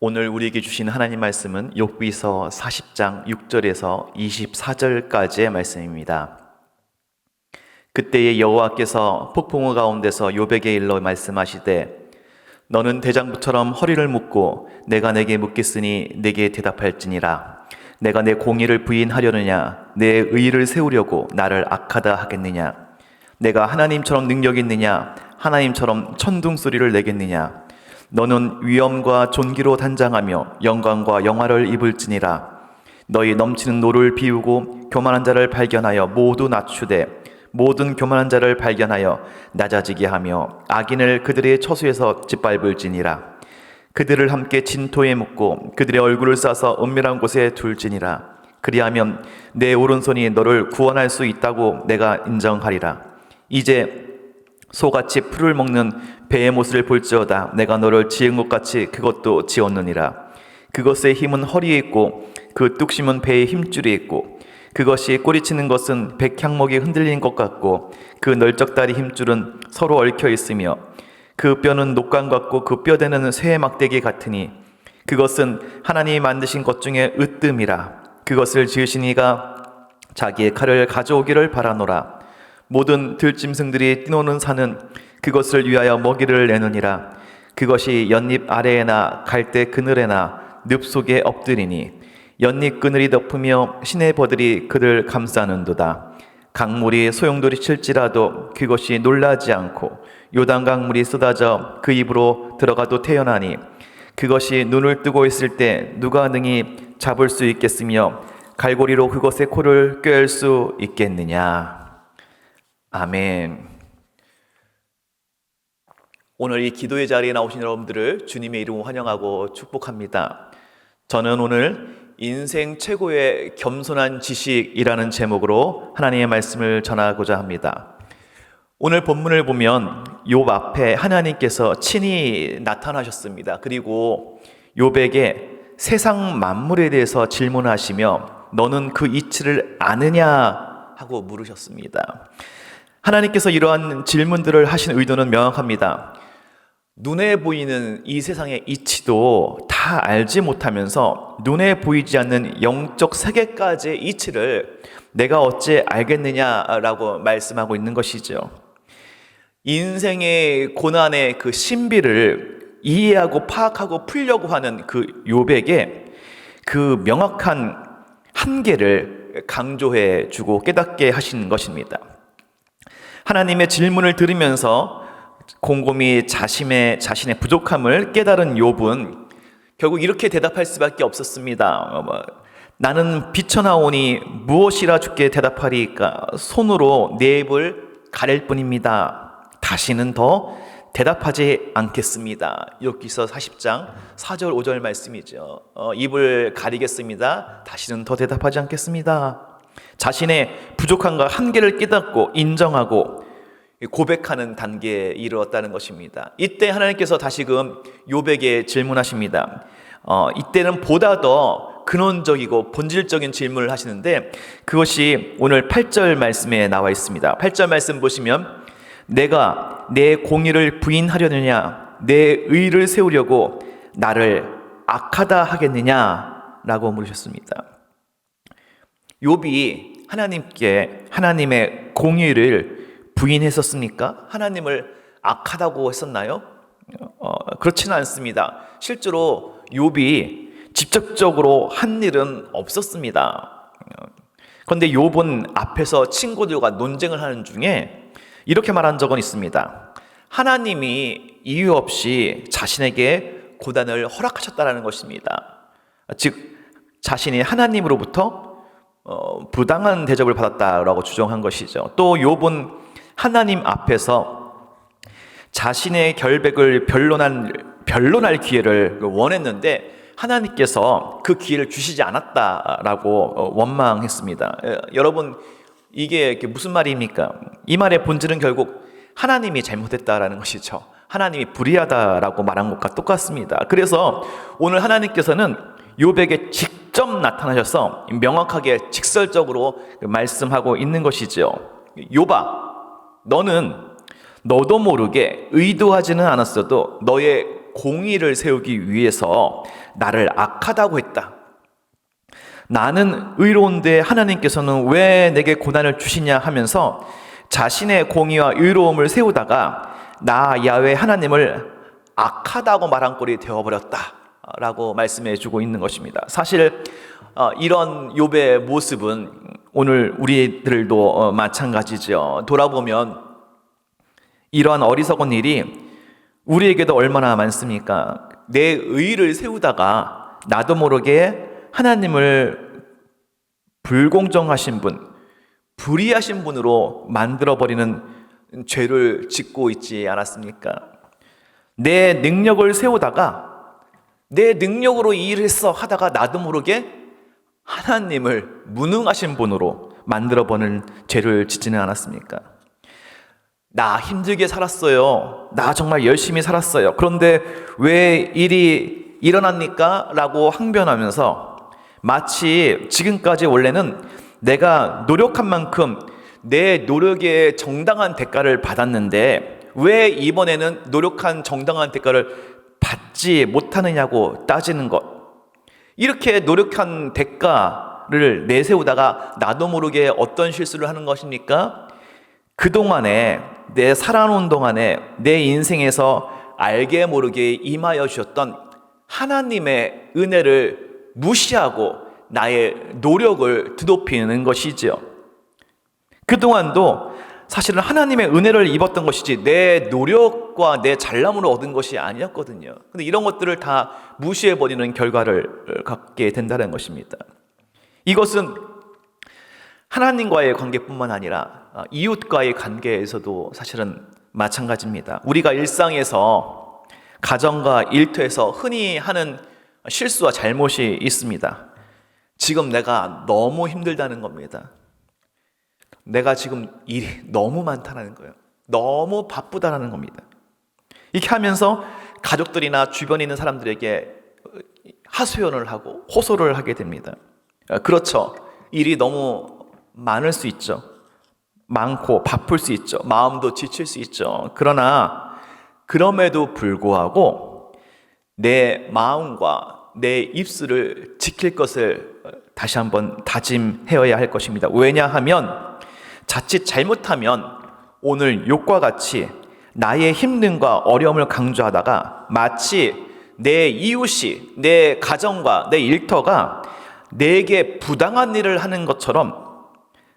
오늘 우리에게 주신 하나님 말씀은 욥기서 40장 6절에서 24절까지의 말씀입니다. 그때에 여호와께서 폭풍우 가운데서 욥에게 일러 말씀하시되 너는 대장부처럼 허리를 묶고 내가 내게 묻겠으니 내게 대답할지니라. 내가 내 공의를 부인하려느냐 내 의를 세우려고 나를 악하다 하겠느냐. 내가 하나님처럼 능력 있느냐 하나님처럼 천둥 소리를 내겠느냐. 너는 위엄과 존귀로 단장하며 영광과 영화를 입을지니라. 너희 넘치는 노를 비우고 교만한 자를 발견하여 모두 낮추되 모든 교만한 자를 발견하여 낮아지게 하며 악인을 그들의 처소에서 짓밟을지니라. 그들을 함께 진토에 묻고 그들의 얼굴을 싸서 은밀한 곳에 둘지니라. 그리하면 내 오른손이 너를 구원할 수 있다고 내가 인정하리라. 이제 소같이 풀을 먹는 배의 모습을 볼지어다. 내가 너를 지은 것 같이 그것도 지었느니라. 그것의 힘은 허리에 있고 그 뚝심은 배의 힘줄에 있고 그것이 꼬리치는 것은 백향목이 흔들린 것 같고 그 널쩍다리 힘줄은 서로 얽혀 있으며 그 뼈는 녹강 같고 그 뼈대는 쇠의 막대기 같으니 그것은 하나님이 만드신 것 중에 으뜸이라. 그것을 지으신 이가 자기의 칼을 가져오기를 바라노라. 모든 들짐승들이 뛰노는 산은 그것을 위하여 먹이를 내느니라. 그것이 연잎 아래에나 갈대 그늘에나 늪 속에 엎드리니 연잎 그늘이 덮으며 시내 버들이 그를 감싸는도다. 강물이 소용돌이 칠지라도 그것이 놀라지 않고 요단강 물이 쏟아져 그 입으로 들어가도 태어나니 그것이 눈을 뜨고 있을 때 누가 능히 잡을 수 있겠으며 갈고리로 그것의 코를 꿰을 수 있겠느냐. 아멘. 오늘 이 기도의 자리에 나오신 여러분들을 주님의 이름으로 환영하고 축복합니다. 저는 오늘 인생 최고의 겸손한 지식이라는 제목으로 하나님의 말씀을 전하고자 합니다. 오늘 본문을 보면 욥 앞에 하나님께서 친히 나타나셨습니다. 그리고 욥에게 세상 만물에 대해서 질문하시며 너는 그 이치를 아느냐 하고 물으셨습니다. 하나님께서 이러한 질문들을 하신 의도는 명확합니다. 눈에 보이는 이 세상의 이치도 다 알지 못하면서 눈에 보이지 않는 영적 세계까지의 이치를 내가 어찌 알겠느냐라고 말씀하고 있는 것이죠. 인생의 고난의 그 신비를 이해하고 파악하고 풀려고 하는 그 욥에게 그 명확한 한계를 강조해 주고 깨닫게 하시는 것입니다. 하나님의 질문을 들으면서 곰곰이 자신의 부족함을 깨달은 욥은 결국 이렇게 대답할 수밖에 없었습니다. 나는 비쳐나오니 무엇이라 주께 대답하리이까. 손으로 내 입을 가릴 뿐입니다. 다시는 더 대답하지 않겠습니다. 욥기서 40장 4절 5절 말씀이죠. 입을 가리겠습니다. 다시는 더 대답하지 않겠습니다. 자신의 부족함과 한계를 깨닫고 인정하고 고백하는 단계에 이르렀다는 것입니다. 이때 하나님께서 다시금 욥에게 질문하십니다. 이때는 보다 더 근원적이고 본질적인 질문을 하시는데 그것이 오늘 8절 말씀에 나와 있습니다. 8절 말씀 보시면 내가 내 공의를 부인하려느냐 내 의를 세우려고 나를 악하다 하겠느냐 라고 물으셨습니다. 욥이 하나님께 하나님의 공의를 부인했었습니까? 하나님을 악하다고 했었나요? 그렇지는 않습니다. 실제로 욥이 직접적으로 한 일은 없었습니다. 그런데 욥은 앞에서 친구들과 논쟁을 하는 중에 이렇게 말한 적은 있습니다. 하나님이 이유 없이 자신에게 고난을 허락하셨다는 것입니다. 즉 자신이 하나님으로부터 부당한 대접을 받았다라고 주장한 것이죠. 또 욥은 하나님 앞에서 자신의 결백을 변론할 기회를 원했는데 하나님께서 그 기회를 주시지 않았다라고 원망했습니다. 여러분 이게 무슨 말입니까? 이 말의 본질은 결국 하나님이 잘못했다라는 것이죠. 하나님이 불의하다라고 말한 것과 똑같습니다. 그래서 오늘 하나님께서는 욥에게 직접 나타나셔서 명확하게 직설적으로 말씀하고 있는 것이죠. 욥아, 너도 모르게 의도하지는 않았어도 너의 공의를 세우기 위해서 나를 악하다고 했다. 나는 의로운데 하나님께서는 왜 내게 고난을 주시냐 하면서 자신의 공의와 의로움을 세우다가 나 야훼 하나님을 악하다고 말한 꼴이 되어버렸다라고 말씀해 주고 있는 것입니다. 사실 이런 욥의 모습은 오늘 우리들도 마찬가지죠. 돌아보면 이러한 어리석은 일이 우리에게도 얼마나 많습니까? 내 의를 세우다가 나도 모르게 하나님을 불공정하신 분, 불의하신 분으로 만들어버리는 죄를 짓고 있지 않았습니까? 내 능력을 세우다가 내 능력으로 이 일을 했어 하다가 나도 모르게 하나님을 무능하신 분으로 만들어버리는 죄를 짓지는 않았습니까? 나 힘들게 살았어요. 나 정말 열심히 살았어요. 그런데 왜 일이 일어납니까? 라고 항변하면서 마치 지금까지 원래는 내가 노력한 만큼 내 노력의 정당한 대가를 받았는데 왜 이번에는 노력한 정당한 대가를 받지 못하느냐고 따지는 것. 이렇게 노력한 대가를 내세우다가 나도 모르게 어떤 실수를 하는 것입니까? 그동안에 내 살아온 동안에 내 인생에서 알게 모르게 임하여 주셨던 하나님의 은혜를 무시하고 나의 노력을 드높이는 것이지요. 그동안도 사실은 하나님의 은혜를 입었던 것이지 내 노력과 내 잘남으로 얻은 것이 아니었거든요. 근데 이런 것들을 다 무시해버리는 결과를 갖게 된다는 것입니다. 이것은 하나님과의 관계뿐만 아니라 이웃과의 관계에서도 사실은 마찬가지입니다. 우리가 일상에서 가정과 일터에서 흔히 하는 실수와 잘못이 있습니다. 지금 내가 너무 힘들다는 겁니다. 내가 지금 일이 너무 많다는 거예요. 너무 바쁘다는 겁니다. 이렇게 하면서 가족들이나 주변에 있는 사람들에게 하소연을 하고 호소를 하게 됩니다. 그렇죠. 일이 너무 많을 수 있죠. 많고 바쁠 수 있죠. 마음도 지칠 수 있죠. 그러나 그럼에도 불구하고 내 마음과 내 입술을 지킬 것을 다시 한번 다짐해야 할 것입니다. 왜냐하면 자칫 잘못하면 오늘 욥과 같이 나의 힘듦과 어려움을 강조하다가 마치 내 이웃이, 내 가정과 내 일터가 내게 부당한 일을 하는 것처럼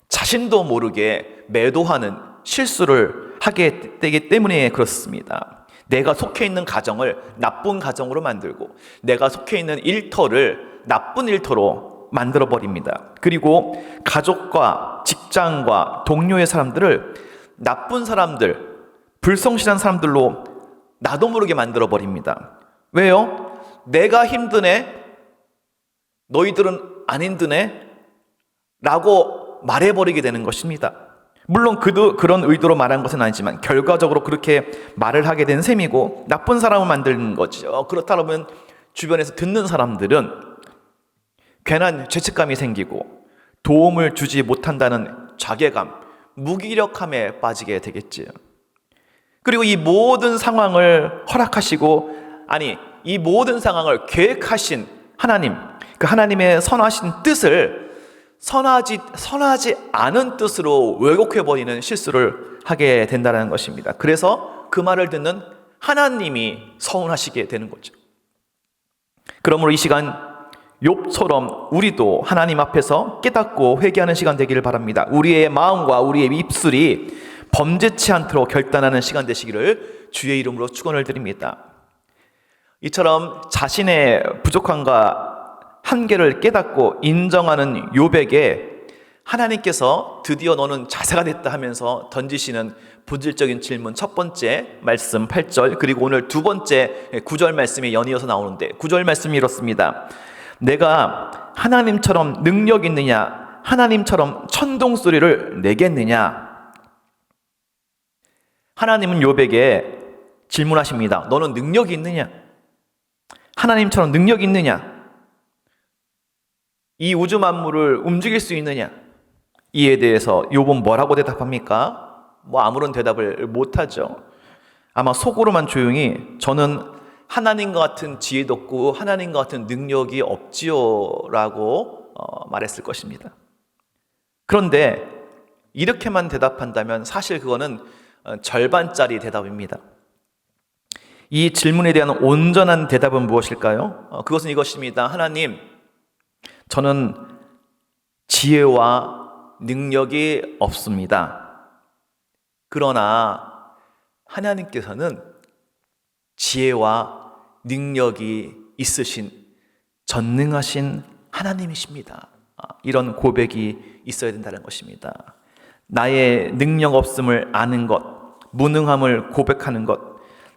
자신도 모르게 매도하는 실수를 하게 되기 때문에 그렇습니다. 내가 속해 있는 가정을 나쁜 가정으로 만들고 내가 속해 있는 일터를 나쁜 일터로 만들어버립니다. 그리고 가족과 직장과 동료의 사람들을 나쁜 사람들, 불성실한 사람들로 나도 모르게 만들어버립니다. 왜요? 내가 힘드네? 너희들은 안 힘드네? 라고 말해버리게 되는 것입니다. 물론 그런 의도로 말한 것은 아니지만 결과적으로 그렇게 말을 하게 된 셈이고 나쁜 사람을 만드는 거죠. 그렇다면 주변에서 듣는 사람들은 괜한 죄책감이 생기고 도움을 주지 못한다는 자괴감, 무기력함에 빠지게 되겠지요. 그리고 이 모든 상황을 허락하시고 이 모든 상황을 계획하신 하나님, 그 하나님의 선하신 뜻을 선하지 않은 뜻으로 왜곡해버리는 실수를 하게 된다는 것입니다. 그래서 그 말을 듣는 하나님이 서운하시게 되는 거죠. 그러므로 이 시간 욥처럼 우리도 하나님 앞에서 깨닫고 회개하는 시간 되기를 바랍니다. 우리의 마음과 우리의 입술이 범죄치 않도록 결단하는 시간 되시기를 주의 이름으로 축원을 드립니다. 이처럼 자신의 부족함과 한계를 깨닫고 인정하는 욥에게 하나님께서 드디어 너는 자세가 됐다 하면서 던지시는 본질적인 질문, 첫 번째 말씀 8절, 그리고 오늘 두 번째 9절 말씀이 연이어서 나오는데 9절 말씀이 이렇습니다. 내가 하나님처럼 능력 있느냐? 하나님처럼 천둥 소리를 내겠느냐? 하나님은 욥에게 질문하십니다. 너는 능력이 있느냐? 하나님처럼 능력이 있느냐? 이 우주 만물을 움직일 수 있느냐? 이에 대해서 욥은 뭐라고 대답합니까? 아무런 대답을 못하죠. 아마 속으로만 조용히 저는 하나님과 같은 지혜도 없고 하나님과 같은 능력이 없지요 라고 말했을 것입니다. 그런데 이렇게만 대답한다면 사실 그거는 절반짜리 대답입니다. 이 질문에 대한 온전한 대답은 무엇일까요? 그것은 이것입니다. 하나님, 저는 지혜와 능력이 없습니다. 그러나 하나님께서는 지혜와 능력이 있으신 전능하신 하나님이십니다. 이런 고백이 있어야 된다는 것입니다. 나의 능력 없음을 아는 것, 무능함을 고백하는 것,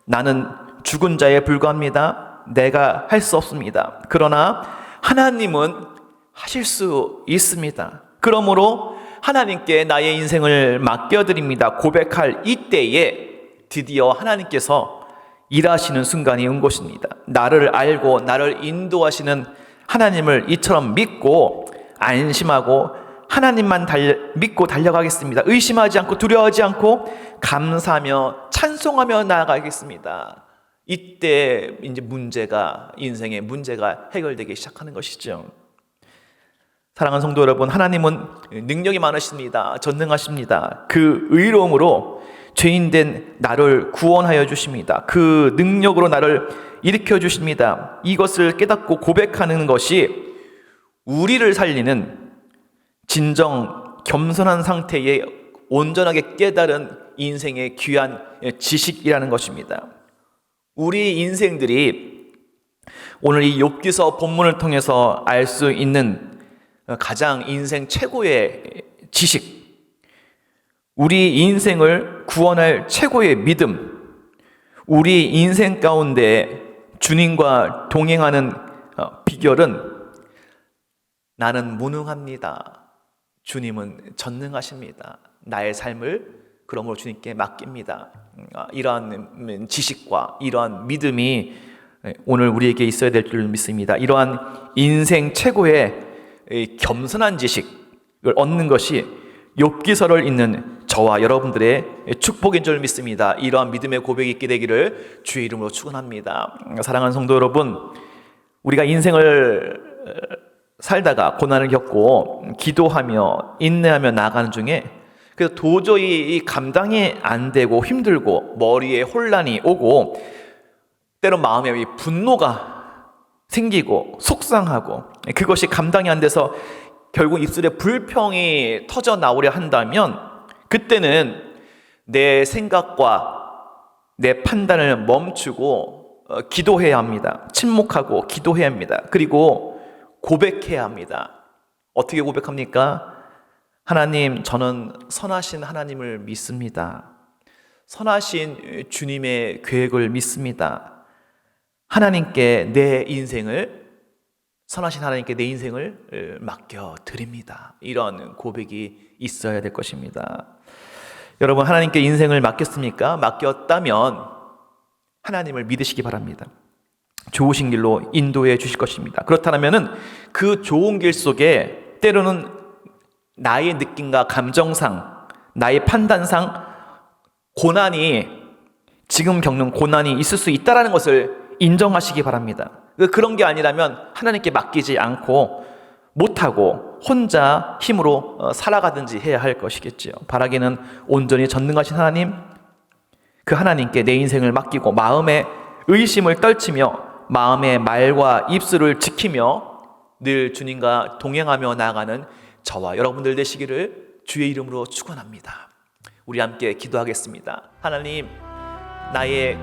나는 죽은 자에 불과합니다. 내가 할 수 없습니다. 그러나 하나님은 하실 수 있습니다. 그러므로 하나님께 나의 인생을 맡겨드립니다. 고백할 이때에 드디어 하나님께서 일하시는 순간이 온 것입니다. 나를 알고 나를 인도하시는 하나님을 이처럼 믿고 안심하고 하나님만 믿고 달려가겠습니다. 의심하지 않고 두려워하지 않고 감사하며 찬송하며 나아가겠습니다. 이때 이제 인생의 문제가 해결되기 시작하는 것이죠. 사랑하는 성도 여러분, 하나님은 능력이 많으십니다. 전능하십니다. 그 의로움으로 죄인된 나를 구원하여 주십니다. 그 능력으로 나를 일으켜 주십니다. 이것을 깨닫고 고백하는 것이 우리를 살리는 진정 겸손한 상태에 온전하게 깨달은 인생의 귀한 지식이라는 것입니다. 우리 인생들이 오늘 이 욥기서 본문을 통해서 알 수 있는 가장 인생 최고의 지식, 우리 인생을 구원할 최고의 믿음, 우리 인생 가운데 주님과 동행하는 비결은 나는 무능합니다. 주님은 전능하십니다. 나의 삶을 그러므로 주님께 맡깁니다. 이러한 지식과 이러한 믿음이 오늘 우리에게 있어야 될 줄 믿습니다. 이러한 인생 최고의 겸손한 지식을 얻는 것이 욥기서를 읽는 저와 여러분들의 축복인 줄 믿습니다. 이러한 믿음의 고백이 있게 되기를 주의 이름으로 축원합니다. 사랑하는 성도 여러분, 우리가 인생을 살다가 고난을 겪고 기도하며 인내하며 나아가는 중에 그래서 도저히 감당이 안 되고 힘들고 머리에 혼란이 오고 때론 마음에 분노가 생기고 속상하고 그것이 감당이 안 돼서 결국 입술에 불평이 터져 나오려 한다면 그때는 내 생각과 내 판단을 멈추고 기도해야 합니다. 침묵하고 기도해야 합니다. 그리고 고백해야 합니다. 어떻게 고백합니까? 하나님, 저는 선하신 하나님을 믿습니다. 선하신 주님의 계획을 믿습니다. 하나님께 내 인생을, 선하신 하나님께 내 인생을 맡겨드립니다. 이런 고백이 있어야 될 것입니다. 여러분, 하나님께 인생을 맡겼습니까? 맡겼다면 하나님을 믿으시기 바랍니다. 좋으신 길로 인도해 주실 것입니다. 그렇다면 그 좋은 길 속에 때로는 나의 느낌과 감정상, 나의 판단상 지금 겪는 고난이 있을 수 있다는 것을 인정하시기 바랍니다. 그런 게 아니라면 하나님께 맡기지 않고 못하고 혼자 힘으로 살아가든지 해야 할 것이겠지요. 바라기는 온전히 전능하신 하나님, 그 하나님께 내 인생을 맡기고 마음의 의심을 떨치며 마음의 말과 입술을 지키며 늘 주님과 동행하며 나아가는 저와 여러분들 되시기를 주의 이름으로 축원합니다. 우리 함께 기도하겠습니다. 하나님, 나의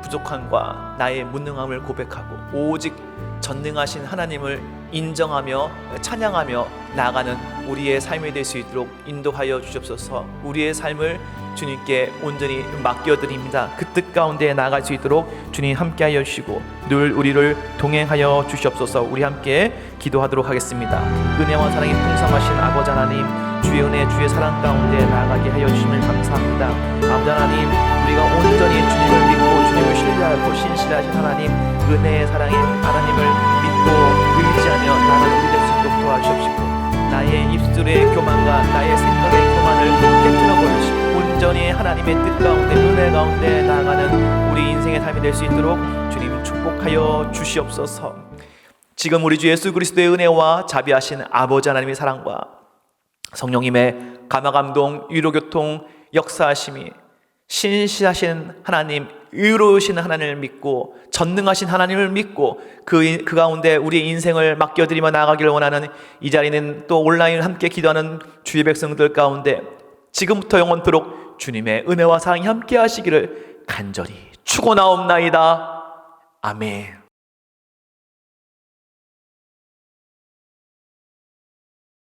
부족함과 나의 무능함을 고백하고 오직 전능하신 하나님을 인정하며 찬양하며 나아가는 우리의 삶이 될 수 있도록 인도하여 주옵소서. 우리의 삶을 주님께 온전히 맡겨드립니다. 그 뜻 가운데 나아갈 수 있도록 주님 함께하여 주시고 늘 우리를 동행하여 주시옵소서. 우리 함께 기도하도록 하겠습니다. 은혜와 사랑이 풍성하신 아버지 하나님, 주의 은혜 주의 사랑 가운데 나아가게 하여 주시면 감사합니다. 아버지 하나님, 우리가 온전히 주님을 믿고 주님을 신뢰하고 신실하신 하나님, 은혜의 사랑의 하나님을 믿고 의지하며 나아가는 우리 될 수 있도록 도와주옵시고 나의 입술의 교만과 나의 생각의 교만을 깨뜨려 버리시고 온전히 하나님의 뜻 가운데 은혜 가운데 나아가는 우리 인생의 삶이 될 수 있도록 주님 회복하여 주시옵소서. 지금 우리 주 예수 그리스도의 은혜와 자비하신 아버지 하나님의 사랑과 성령님의 감화감동, 위로교통, 역사하심이 신실하신 하나님, 의로우신 하나님을 믿고 전능하신 하나님을 믿고 그 가운데 우리의 인생을 맡겨드리며 나아가기를 원하는 이 자리는 또 온라인 함께 기도하는 주의 백성들 가운데 지금부터 영원토록 주님의 은혜와 사랑이 함께 하시기를 간절히 축원하옵나이다. 아멘.